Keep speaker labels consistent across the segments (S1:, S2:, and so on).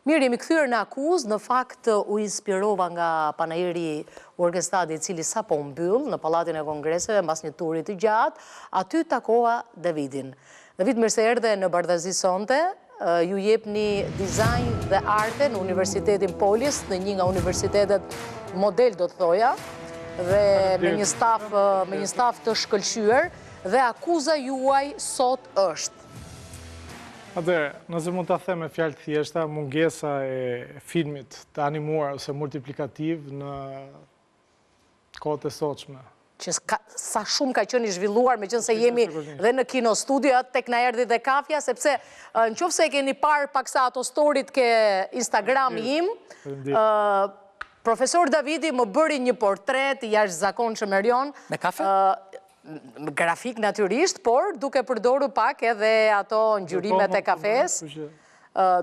S1: Mirë, jemi kthyer në akuzë, në fakt u inspirova nga panajeri orkestrali i cili sapo u mbyll në Pallatin e Kongreseve mbas një turi të gjatë, aty takova Davidin. David, mirë se erdhe në Bardhazi sonte. Ju jepni dizajn dhe arte në Universitetin Polis, në një nga universitetet model do të thoja, dhe me një staf të shkëlqyer, dhe akuza juaj sot është.
S2: Atëherë, nëse mund ta them me fjalë thjeshta, mungesa e filmit të animuar ose multiplikativ në kohët e sotshme.
S1: Që sa shumë ka qenë i zhvilluar, meqense jemi dhe në kino studio, tek na erdhi dhe kafja, sepse nëse e keni parë paksa ato storit ke Instagram im, profesor Davidi më bëri një portret i jashtëzakonshëm Erion.
S3: Me kafe?
S1: Grafik natyrisht, por duke përdorur pak edhe ato ngjyrimet e kafes.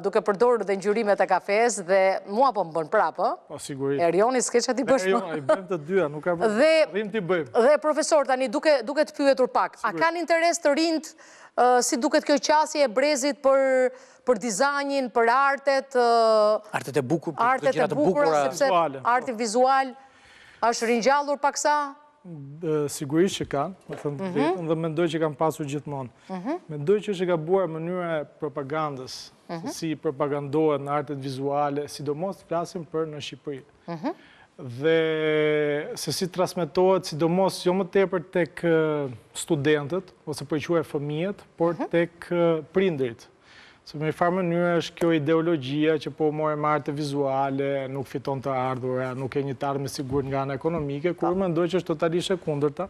S1: Duke përdorur dhe ngjyrimet e kafes dhe mua po më bën prapë.
S2: Po sigurisht.
S1: Erioni s'ke çati bësh.
S2: I bëjmë të dyja, nuk ka rrim ti bëjmë.
S1: Dhe profesor tani duke të pyetur pak, a kanë interes të rinjt si duket kjo qasje e brezit për dizajnin, për artet?
S3: Artet e bukur,
S1: artet e bukura, sepse arti vizual është ringjallur paksa?
S2: Sigurisht që kanë, dhe mendoj që kanë pasur gjithmonë. Mendoj që është e gabuar mënyra e propagandës, si propagandohet në artet vizuale, sidomos flasim për në Shqipëri. Dhe se si transmetohet, sidomos jo më tepër tek studentët, ose për quaj fëmijët, por tek prindrit. Se me farë mënyrë është kjo ideologjia që po more me arte vizuale, nuk fiton të ardhura, nuk e një të ardhme sigur nga ana ekonomike, kur mendoj që është totalisht e kundërta,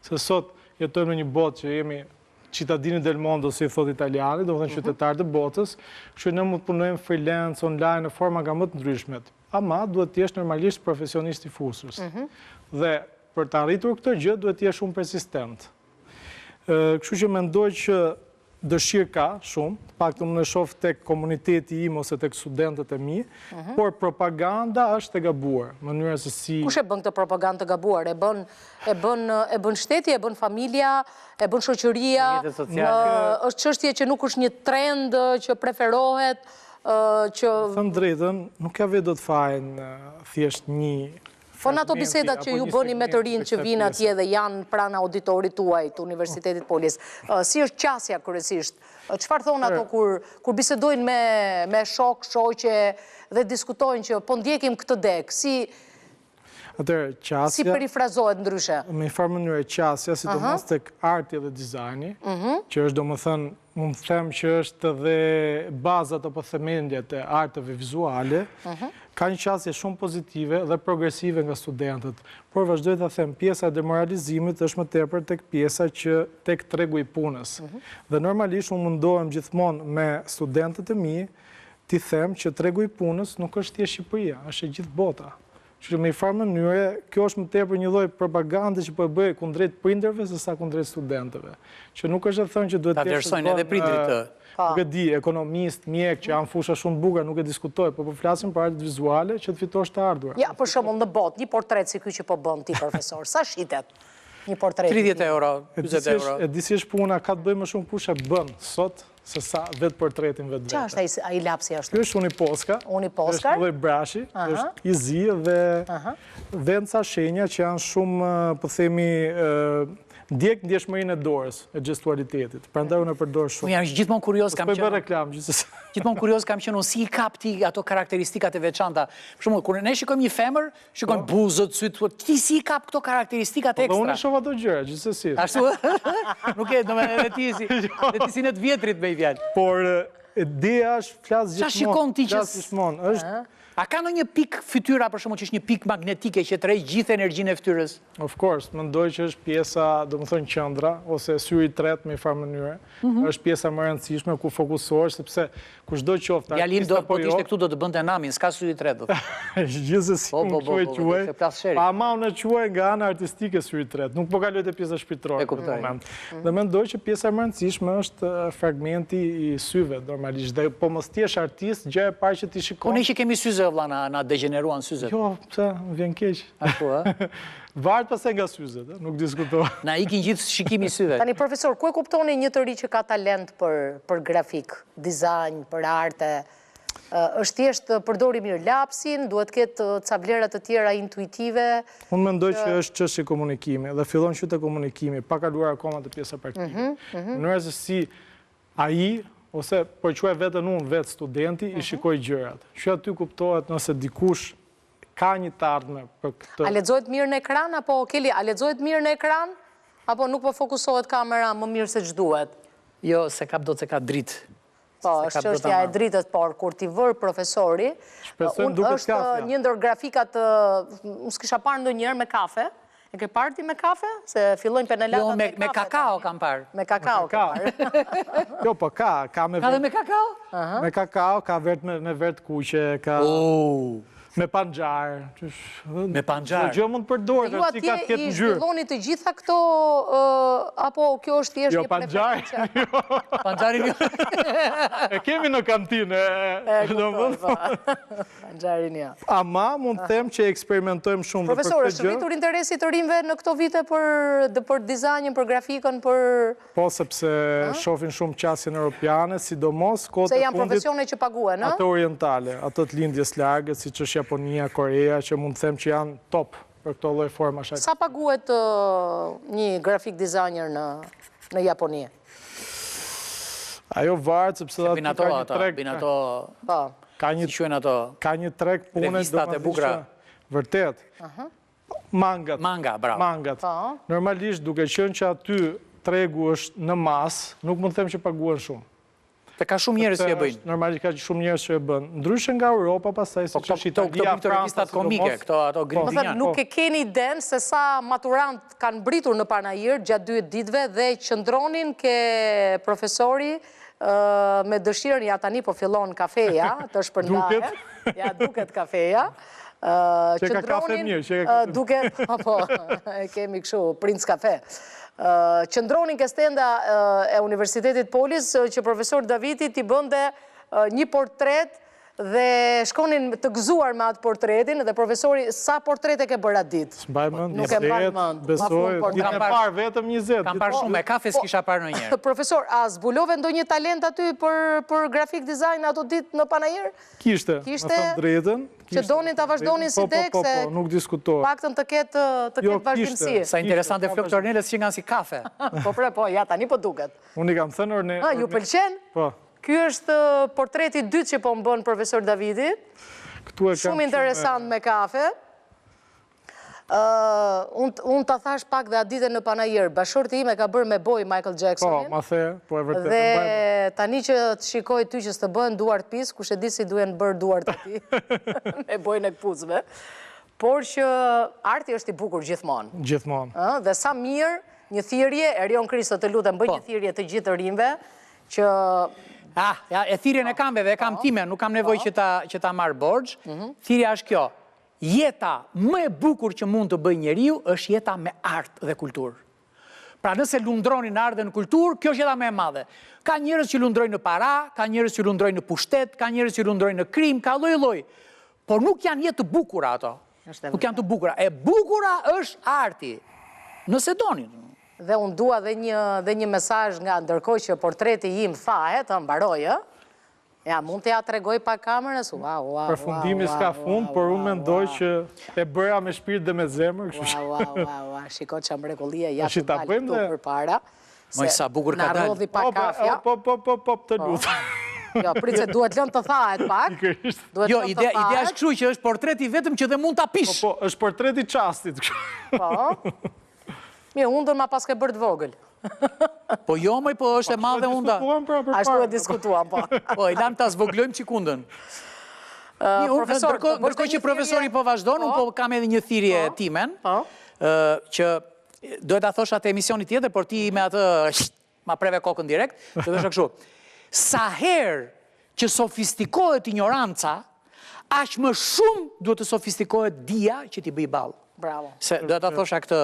S2: se sot jetojmë në një botë që jemi cittadini del mondo, si i thot italiani, do më thënë qytetarë të botës, që ne mund të punojmë freelance, online, në forma nga më të ndryshmet. Ama duhet të jesh normalisht profesionist i fusus. Dhe për të arritur këtë gjë, duhet të jesh shumë persistent. Kështu që mendoj që dëshirë ka shumë, pak të më në shofë tek komuniteti im ose tek studentët e mi, por propaganda është e gabuar. Mënyra se si...
S1: Kush e bën këtë propagandë të gabuar? E bën shteti, e bën familja, e bën shoqëria? Është çështje që nuk është një trend që preferohet, që...
S2: Thëmë drejtën, nuk ka vetë do të fajnë thjesht një...
S1: Po në ato bisedat që ju bëni me të rinë që vinë atje dhe janë pranë auditorit tuaj të Universitetit Polis, si është qasja kryesisht? Çfarë thonë ato kur bisedojnë me shok, shoqe dhe diskutojnë që po ndjekim këtë dek? Si perifrazohet ndryshe?
S2: Me farë mënyrë qasja, sidomos tek arti dhe dizajni, që është do më thënë, mund të them që është dhe bazat apo themendjet e arteve vizuale, ka një qasje shumë pozitive dhe progresive nga studentët. Por vazhdoj të them, pjesa e demoralizimit është më tepër tek pjesa që tek tregu i punës. Dhe normalisht unë mundohem gjithmonë me studentët e mi t'i them që tregu i punës nuk është thjesht Shqipëria, është e gjithë bota. Që me i farë mënyre, kjo është më tepër një lloj propagande që po e bëjë kundrejt prindërve se sa kundrejt studentëve. Që nuk është e thënë që duhet
S3: të vlerësojnë edhe prindrit të...
S2: Nuk e di, ekonomist, mjek, që janë fusha shumë bukur, nuk e diskutoj, po flasim për artet vizuale që të fitosh të ardhur.
S1: Ja, për shembull në botë, një portret si ky që po bën ti, profesor, sa shitet? Një portret.
S3: 30 euro, 20 euro.
S2: E di si është puna, ka të bëjë më shumë kush e bën sot se sa vetë portretin vetë.
S1: Qa është ai lapsi ashtu?
S2: Ky është Uniposca.
S1: Uniposca?
S2: Është lloj brashi, është i zi dhe ca shenja që janë shumë, po themi, ndjeshmërinë e dorës, e gestualitetit. Prandaj unë e përdor shumë.
S3: Unë jam gjithmonë kurioz kam
S2: qenë. Po bëj reklam gjithsesi.
S3: Gjithmonë kurioz kam qenë si i kap ti ato karakteristikat e veçanta. Për shembull, kur ne shikojmë një femër, shikojmë buzët, syt, ti si i kap këto karakteristikat ekstra?
S2: Po unë shoh ato gjëra gjithsesi.
S3: Ashtu? Nuk e, domethënë edhe ti si në të vjetrit me i fjalë.
S2: Por ideja është flas gjithmonë.
S3: Çfarë shikon ti që
S2: është
S3: a ka ndonjë pikë fytyra për shkakun që është një pikë magnetike që tërheq gjithë energjinë e fytyrës?
S2: Of course, mendoj që është pjesa, domethënë qendra ose syri i tretë me farë mënyre. Është pjesa më e rëndësishme ku fokusohesh sepse kushdo qoftë
S3: Djalim do po ishte këtu do të bënte namin, s'ka syri i tretë.
S2: Gjithsesi quaj. Pa ama unë quaj nga ana artistike syri i tretë, nuk po kaloj te pjesa shpirtërore në moment. Dhe mendoj që pjesa më e rëndësishme është fragmenti i syve normalisht. Dhe po mos ti je artist, gjë e parë që ti shikon.
S3: Unë që kemi syze vlla na degeneruan syzet.
S2: Jo, pse, vjen keq.
S3: Ashtu, ë?
S2: Varet pastaj nga syzet, nuk diskutoj.
S3: Na ikin gjithë shikimi i syve.
S1: Tani profesor, ku e kuptoni një të ri që ka talent për grafik, dizajn, për arte? është thjesht përdori mirë lapsin, duhet ketë ca vlera të tjera intuitive.
S2: Unë mendoj që është çështje komunikimi dhe fillon që të komunikimi, pa kaluar akoma të pjesa praktike. Mënyra se si ai ose po quaj veten unë vetë studenti i shikoj gjërat. Që aty kuptohet nëse dikush ka një të ardhme për këtë.
S1: A lexohet mirë në ekran apo Keli, a lexohet mirë në ekran apo nuk po fokusohet kamera më mirë se ç'duhet?
S3: Jo, se kap do të ka dritë.
S1: Po, është çështja e dritës, por kur ti vër profesori, është një ndër grafikat, unë s'kisha parë ndonjëherë me kafe. E ke parë ti me kafe? Se fillojnë penelatat
S3: me kafe. Jo, me kakao kam parë.
S1: Me kakao kam parë.
S2: Jo, po ka me
S3: Ka dhe me kakao?
S2: Me kakao, ka me vert kuqe, ka me panxar.
S3: Me panxar.
S2: Gjë mund përdorë,
S1: Ju atje i zhvilloni të gjitha këto, apo kjo është thjesht
S2: një
S1: preferencë?
S3: Panxarin jo.
S2: E kemi në kantinë.
S1: Panxarin jo.
S2: Ama mund të them që eksperimentojmë shumë.
S1: Profesor, është rritur interesi të rinjve në këto vite për dizajnin, për grafikën, për...
S2: Po, sepse shohin shumë qasjen europiane, sidomos kohët
S1: Se
S2: e
S1: janë
S2: fundit
S1: profesione që paguen,
S2: ato orientale, ato të lindjes largët, siç është Japonia, Korea, që mund të them që janë top për këto lloj formash.
S1: Sa paguhet një grafik designer në Japoni?
S2: Ajo varet sepse
S3: Bin ato,
S2: ka një treg pune
S3: revistat e bukura.
S2: Vërtet. Mangat.
S3: Manga, bravo.
S2: Mangat. Normalisht duke qenë që aty tregu është në masë, nuk mund të them që paguhen shumë.
S3: Të ka shumë njerëz që e bëjnë.
S2: Normalisht ka shumë njerëz që e bën. Ndryshe nga Europa, pastaj siç është Italia,
S3: këto revistat komike, këto ato grindinjan.
S1: Nuk e keni iden se sa maturant kanë mbritur në Panajir gjatë 2 ditëve dhe qëndronin ke profesori me dëshirën, ja tani po fillon kafeja, të shpërndahet. Ja, duket kafeja.
S2: Që ka kafe mirë, që ka kafe.
S1: Duket, po, kemi kështu, princ kafe. Qëndronin ke stenda e Universitetit Polis që profesor Daviti t'i bënde një portret dhe shkonin të gëzuar me atë portretin dhe profesori sa portrete ke bërë atë ditë?
S2: S'mbaj mënd,
S1: Nuk e mbaj mënd.
S2: besoj, ditën e parë vetëm 20.
S3: Kam parë shumë, me kafe s'kisha parë në njerë.
S1: Profesor, a zbulove ndonjë talent aty për grafik design ato ditë në Panajir?
S2: Kishte, më thëmë drejtën.
S1: Që donin të vazhdonin si tek, se
S2: nuk diskutohet.
S1: Paktën të ketë vazhdimësi.
S3: Sa interesante flok Orneles që nga si kafe.
S1: Po, ja, tani po duket.
S2: Unë i kam thënë Orneles.
S1: Ju pëlqen?
S2: Po.
S1: Ky është portreti dytë që po më bën profesor Davidi. Shumë interesant me kafe. Unë të thash pak dhe atë ditën në Panajir. Bashorti ime ka bërë me boj Michael Jacksonin.
S2: Po, ma the, po e vërtet.
S1: Dhe tani që të shikoj ty që s'të bëhen duart pis, kush e di si duhen bërë duart të ti. Me bojnë e këpucve. Por që arti është i bukur gjithmonë.
S2: Gjithmonë.
S1: Dhe sa mirë, një thirrje, Erion Kristo të lutem, bëj një thirrje të gjithë të rinjve, që...
S3: E thirrjen e kam dhe e kam time, nuk kam nevoj që ta marrë borxh. Thirrja është kjo. Jeta më e bukur që mund të bëj njeriu është jeta me art dhe kulturë. Pra nëse lundroni në art dhe në kulturë, kjo është jeta më e madhe. Ka njerëz që lundrojnë në para, ka njerëz që lundrojnë në pushtet, ka njerëz që lundrojnë në krim, ka lloj-lloj. Por nuk janë jetë të bukura ato. Nuk janë të bukura. E bukura është arti. Nëse doni.
S1: Dhe unë dua dhe një mesazh nga ndërkohë që portreti im thahet, mbaroj, ja, mund të ja tregoj pa kamerës,
S2: Përfundimi s'ka fund, por unë mendoj që e bëra me shpirt dhe me zemër.
S1: Shiko që mrekullia, ja të dalë këtu për para.
S3: Moj, sa bukur ka dalë.
S1: Në rodhi pa kafja.
S2: Po, të lutë.
S1: Jo, pritë se duhet lënë të thahet pak.
S3: Jo, ideja është kështu që është portreti vetëm që dhe mund të apish.
S2: Po, është portreti qastit.
S1: Po. Mirë, undën ma pas ke bërë të vogël.
S3: Po jo, mëj, po është e madhe unda.
S1: Ashtu e diskutuam, po.
S3: Po, i lam të zvëglojmë qikundën. Ndërkoj që profesori po vazhdojnë, unë po kam edhe një thirrje timen, që dojtë a thosha të emisionit tjetër, por ti me atë, ma preve kokën direkt, që dhe shë këshu. Sa herë që sofistikohet ignoranca, aq më shumë duhet të sofistikohet dia që ti bëj ballë.
S1: Bravo.
S3: Se do të thosha këtë.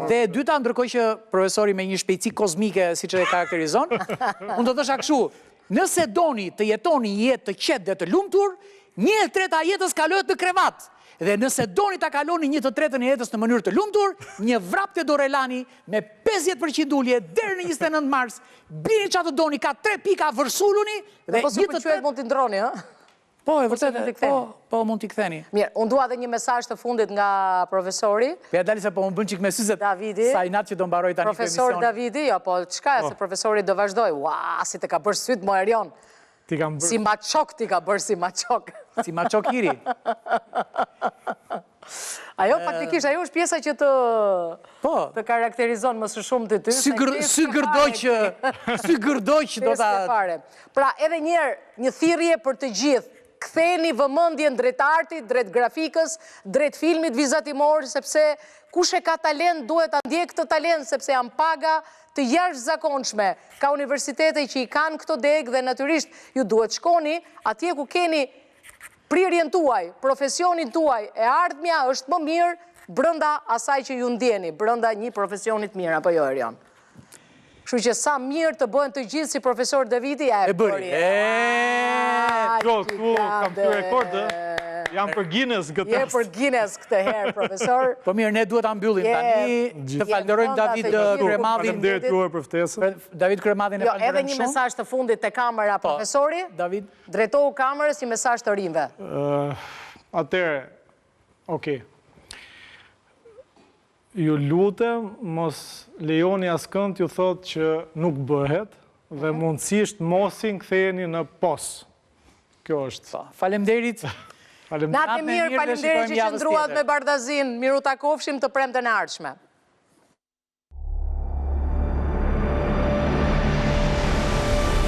S3: Dhe dyta, ndërkoj që profesori me një shpejtësi kozmike, si që e karakterizon, unë do të thosha kështu, nëse doni të jetoni jetë të qetë dhe të lumtur, 1/3 jetës kalohet në krevat. Dhe nëse doni të kaloni 1/3 e jetës në mënyrë të lumtur, një vrap të Dorelani me 50% ullje deri në 29 mars, bini që atë doni, ka 3 pika vërsuluni, dhe
S1: po s'u pëlqyet mund t'i ndroni, ha?
S3: Po, e
S1: Ose mund t'i
S3: vërtet,
S1: ktheni?
S3: po mund t'i ktheni.
S1: Mirë, unë dua dhe një mesazh të fundit nga profesori.
S3: Ja dali se po më bën qik me syzet,
S1: Davidi.
S3: sa i natë që do mbaroj tani këtë
S1: Profesor
S3: emision.
S1: Davidi, jo, po çka, se profesori do vazhdoj. Ua, si të ka bërë syt më Erion.
S2: Ti kam bërë.
S1: Si maçok ti ka bërë si maçok.
S3: Si ma qokiri.
S1: Ajo faktikisht, ajo është pjesa që
S3: Po,
S1: të karakterizon më së shumë të ty.
S3: sy gërdoq do ta...
S1: Fare. Pra, edhe një thirrje për të gjithë. Ktheni vëmendjen drejt artit, drejt grafikës, drejt filmit vizatimor, sepse kush e ka talent duhet ta ndjek këtë talent, sepse janë paga të jashtëzakonshme. Ka universitete që i kanë këto degë dhe natyrisht ju duhet shkoni atje ku keni prirjen tuaj, profesionin tuaj, e ardhmja është më mirë brenda asaj që ju ndjeni, brenda një profesionit mirë, apo jo, Erion? Kështu që sa mirë të bëhen të gjithë si profesor Davidi,
S3: E bëri.
S2: Jo, ku kam të rekord, jam për Guinness
S1: Je
S2: këtë.
S1: për Guinness këtë herë, profesor.
S3: Po mirë, ne duhet ta mbyllim tani. Të falenderojmë David Kremadhin.
S2: Faleminderit juve për ftesën.
S3: David Kremadhin e
S1: Jo, edhe
S3: falenderojmë
S1: një
S3: shumë.
S1: mesazh të fundit te kamera, profesori.
S3: David.
S1: Drejtohu kamerës një mesazh të rinjve.
S2: Atëre, okej. Ju lutem, mos lejoni askënd ju thot që nuk bëhet dhe mundësisht mosin ktheheni në pos. Kjo është.
S3: Faleminderit.
S1: Natë mirë, faleminderit që qëndruat me Bardazin. Miru takofshim të premten e ardhshme.